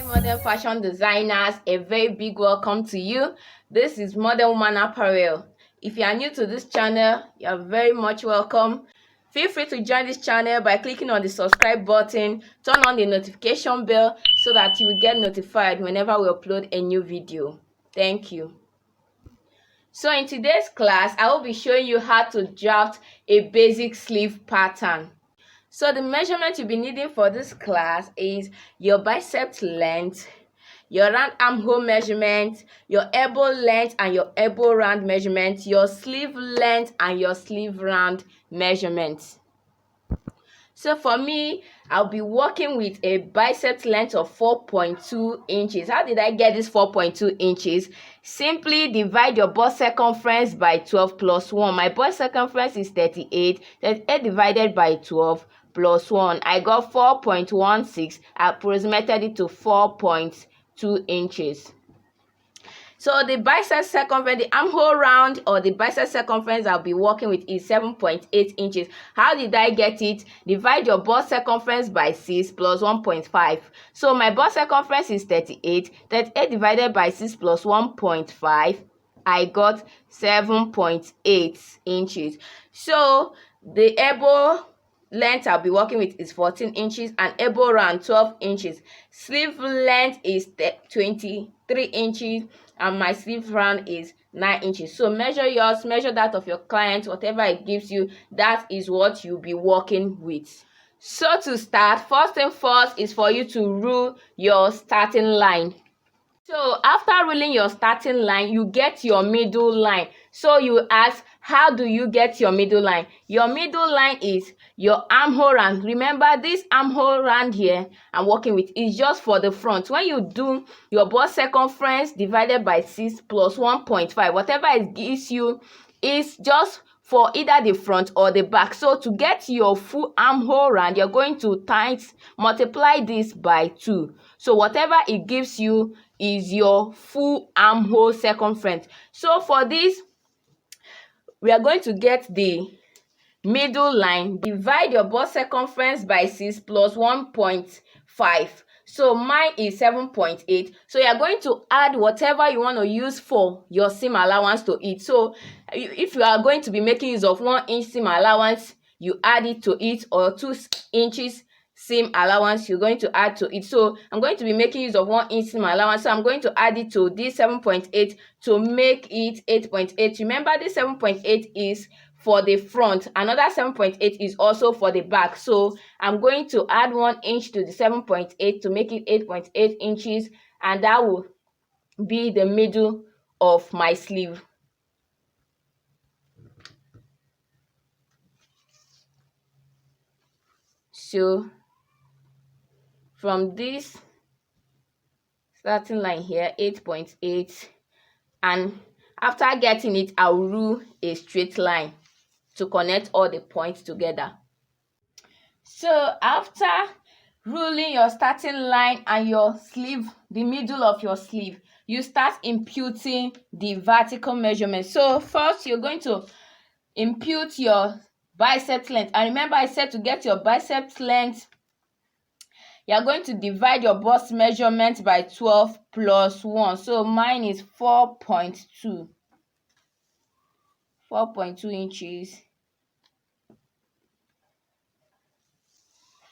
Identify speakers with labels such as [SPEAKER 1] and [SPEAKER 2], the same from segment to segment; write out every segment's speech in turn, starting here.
[SPEAKER 1] Modern fashion designers, a very big welcome to you. This is Modern Woman Apparel. If you are new to this channel, you are very much welcome. Feel free to join this channel by clicking on the subscribe button, turn on the notification bell so that you will get notified whenever we upload a new video. Thank you. So in today's class, I will be showing you how to draft a basic sleeve pattern. So the measurement you'll be needing for this class is your bicep length, your round armhole measurement, your elbow length and your elbow round measurement, your sleeve length and your sleeve round measurement. So for me, I'll be working with a bicep length of 4.2 inches. How did I get this 4.2 inches? Simply divide your bust circumference by 12 plus 1. My bust circumference is 38. 38 divided by 12 plus 1. I got 4.16. I approximated it to 4.2 inches. So the bicep circumference, the armhole round or the bicep circumference I'll be working with is 7.8 inches. How did I get it? Divide your bust circumference by 6 plus 1.5. So my bust circumference is 38. 38 divided by 6 plus 1.5. I got 7.8 inches. So the elbow length I'll be working with is 14 inches and elbow round 12 inches. Sleeve length is 23 inches and my sleeve round is 9 inches. So measure yours, measure that of your client, whatever it gives you, that is what you'll be working with. So to start, first thing first is for you to rule your starting line. So after ruling your starting line, you get your middle line. So you ask, how do you get your middle line? Your middle line is your armhole round. Remember, this armhole round here I'm working with is just for the front. When you do your bust circumference divided by 6 plus 1.5, whatever it gives you is just for either the front or the back. So to get your full armhole round, you're going to multiply this by 2. So whatever it gives you is your full armhole circumference. So for this, we are going to get the middle line. Divide your bust circumference by 6 plus 1.5. So mine is 7.8. So you are going to add whatever you want to use for your seam allowance to it. So if you are going to be making use of 1 inch seam allowance, you add it to it, or 2 inches seam allowance you're going to add to it. So I'm going to be making use of 1 inch seam allowance, so I'm going to add it to this 7.8 to make it 8.8. Remember, this 7.8 is for the front, another 7.8 is also for the back. So I'm going to add 1 inch to the 7.8 to make it 8.8 inches, and that will be the middle of my sleeve. So from this starting line here, 8.8, and after getting it, I'll rule a straight line to connect all the points together. So after ruling your starting line and your sleeve, the middle of your sleeve, you start imputing the vertical measurement. So first, you're going to impute your bicep length, and remember I said to get your bicep length, you're going to divide your bust measurement by 12 plus 1. So mine is 4.2 inches.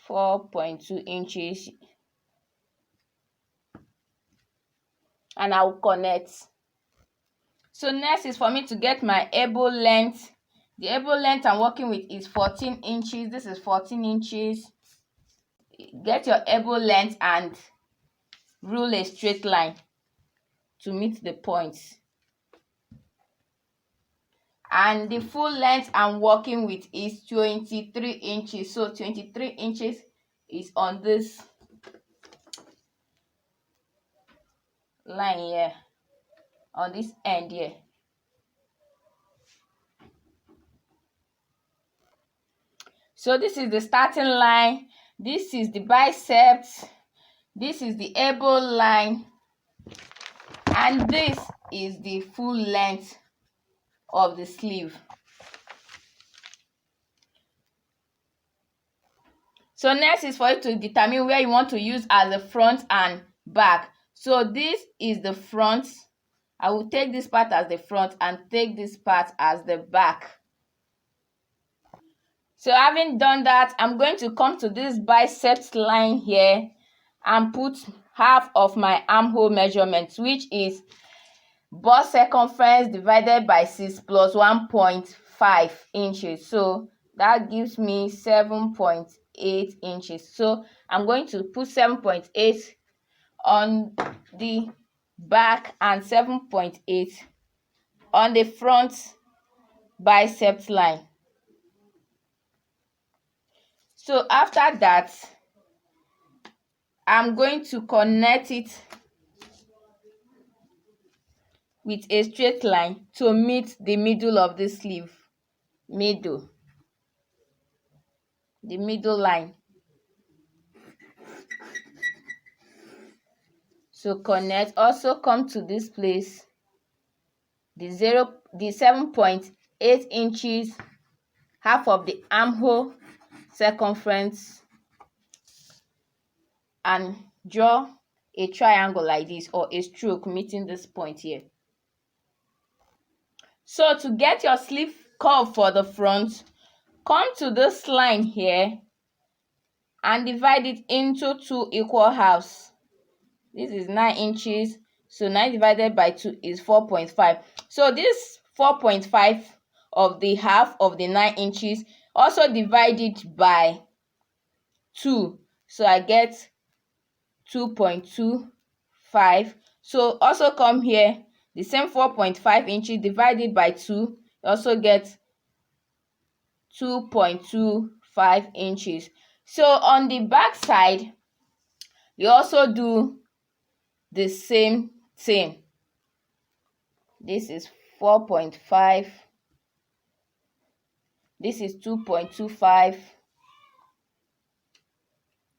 [SPEAKER 1] 4.2 inches, and I will connect. So next is for me to get my elbow length. The elbow length I'm working with is 14 inches. This is 14 inches. Get your elbow length and rule a straight line to meet the points. And the full length I'm working with is 23 inches. So 23 inches is on this line here, on this end here. So this is the starting line, this is the biceps, this is the elbow line, and this is the full length of the sleeve. So next is for you to determine where you want to use as the front and back. So this is the front. I will take this part as the front and take this part as the back. So having done that, I'm going to come to this biceps line here and put half of my armhole measurement, which is bust circumference divided by 6 plus 1.5 inches. So that gives me 7.8 inches. So I'm going to put 7.8 on the back and 7.8 on the front biceps line. So after that, I'm going to connect it with a straight line to meet the middle of the sleeve. The middle line. So connect. Also come to this place, the 7.8 inches, half of the armhole circumference, and draw a triangle like this, or a stroke meeting this point here. So to get your sleeve curve for the front, come to this line here and divide it into 2 equal halves. This is 9 inches, so 9 divided by 2 is 4.5. So this 4.5 of the half of the 9 inches, also divide it by 2, so I get 2.25. So also come here, the same 4.5 inches divided by 2, you also get 2.25 inches. So on the back side, you also do the same thing. This is 4.5, this is 2.25,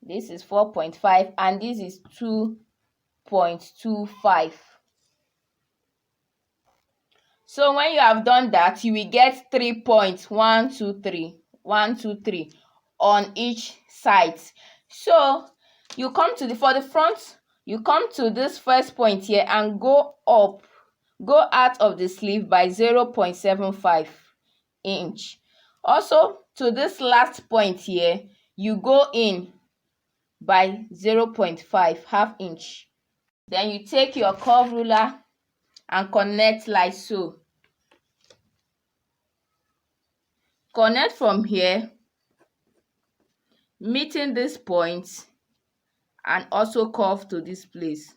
[SPEAKER 1] this is 4.5, and this is 2.25. So when you have done that, you will get 3 points, 1 2 3 1 2 3 on each side. So you come to for the front, you come to this first point here and go out of the sleeve by 0.75 inch. Also to this last point here, you go in by 0.5 half inch. Then you take your curve ruler and connect like so. Connect from here, meeting this point, and also curve to this place.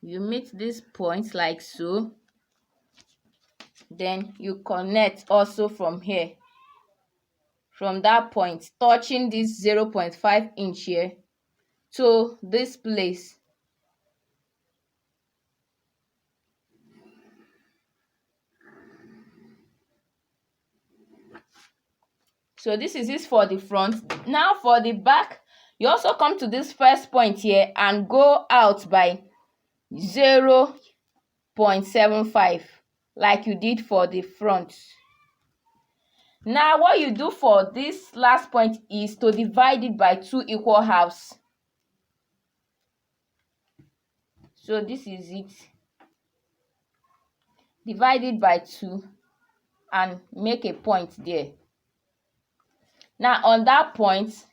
[SPEAKER 1] You meet this point like so, then you connect also from here, from that point, touching this 0.5 inch here to this place. So this is it for the front. Now for the back, you also come to this first point here and go out by 0.75 like you did for the front. Now what you do for this last point is to divide it by 2 equal halves. So this is it. Divide it by 2 and make a point there. Now on that point,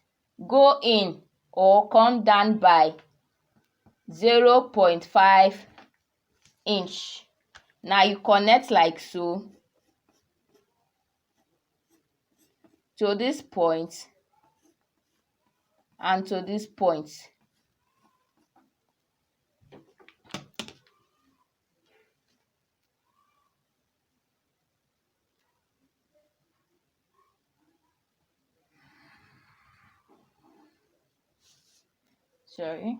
[SPEAKER 1] go in or come down by 0.5 inch. Now you connect like so to this point and to this point. Sorry.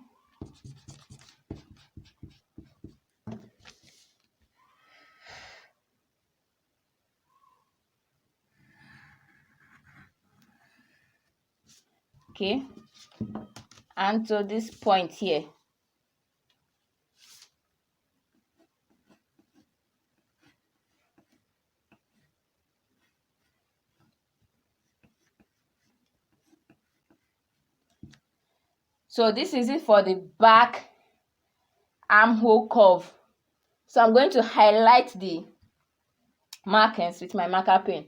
[SPEAKER 1] Okay, and to this point here. So this is it for the back armhole curve. So I'm going to highlight the markings with my marker pen.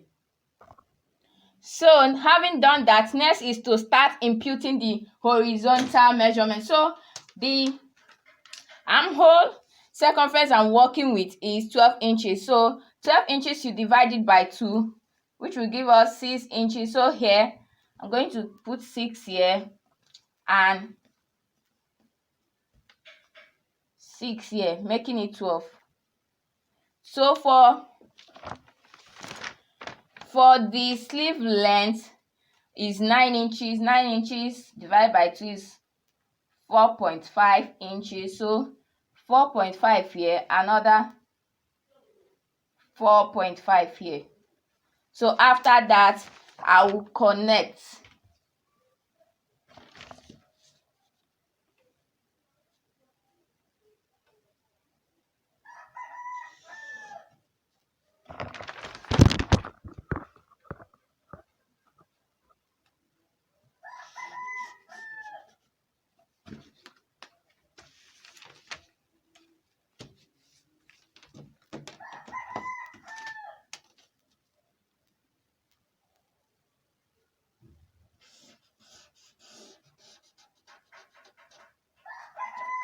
[SPEAKER 1] So having done that, next is to start imputing the horizontal measurement. So the armhole circumference I'm working with is 12 inches. So 12 inches, you divide it by 2, which will give us 6 inches. So here I'm going to put 6 here and 6 here, making it 12. So for the sleeve length is 9 inches. 9 inches divided by 2 is 4.5 inches. So 4.5 here, another 4.5 here. So after that, I will connect.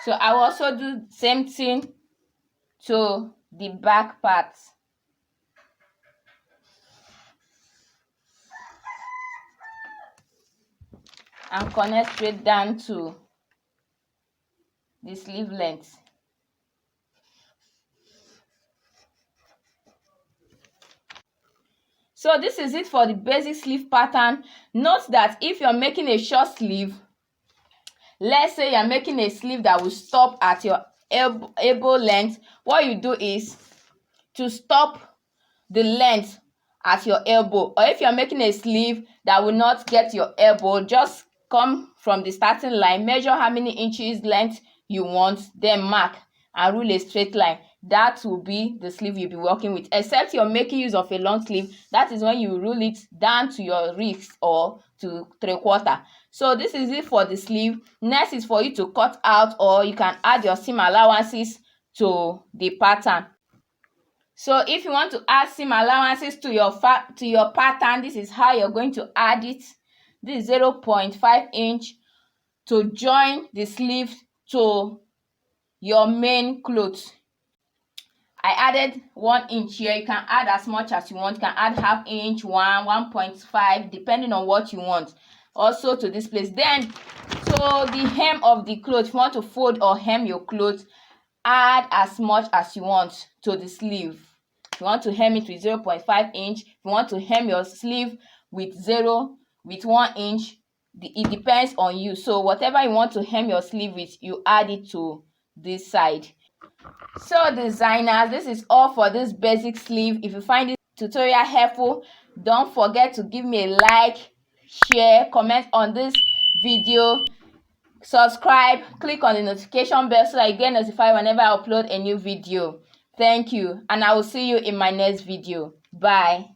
[SPEAKER 1] So I will also do the same thing to the back part. And connect straight down to the sleeve length. So this is it for the basic sleeve pattern. Note that if you're making a short sleeve, let's say you're making a sleeve that will stop at your elbow length, what you do is to stop the length at your elbow. Or if you're making a sleeve that will not get your elbow, just come from the starting line, measure how many inches length you want, then mark and rule a straight line. That will be the sleeve you'll be working with. Except you're making use of a long sleeve, that is when you rule it down to your wrist or to 3/4. So this is it for the sleeve. Next is for you to cut out, or you can add your seam allowances to the pattern. So if you want to add seam allowances to your pattern, this is how you're going to add it. This is 0.5 inch to join the sleeve to your main clothes. I added 1 inch here. You can add as much as you want. You can add half inch, 1.5, depending on what you want. Also to this place. Then to the hem of the clothes, if you want to fold or hem your clothes, add as much as you want to the sleeve. If you want to hem it with 0.5 inch, if you want to hem your sleeve with 1 inch, it depends on you. So whatever you want to hem your sleeve with, you add it to this side. So designers, this is all for this basic sleeve. If you find this tutorial helpful, don't forget to give me a like, share, comment on this video, subscribe, click on the notification bell so that you get notified whenever I upload a new video. Thank you, and I will see you in my next video. Bye.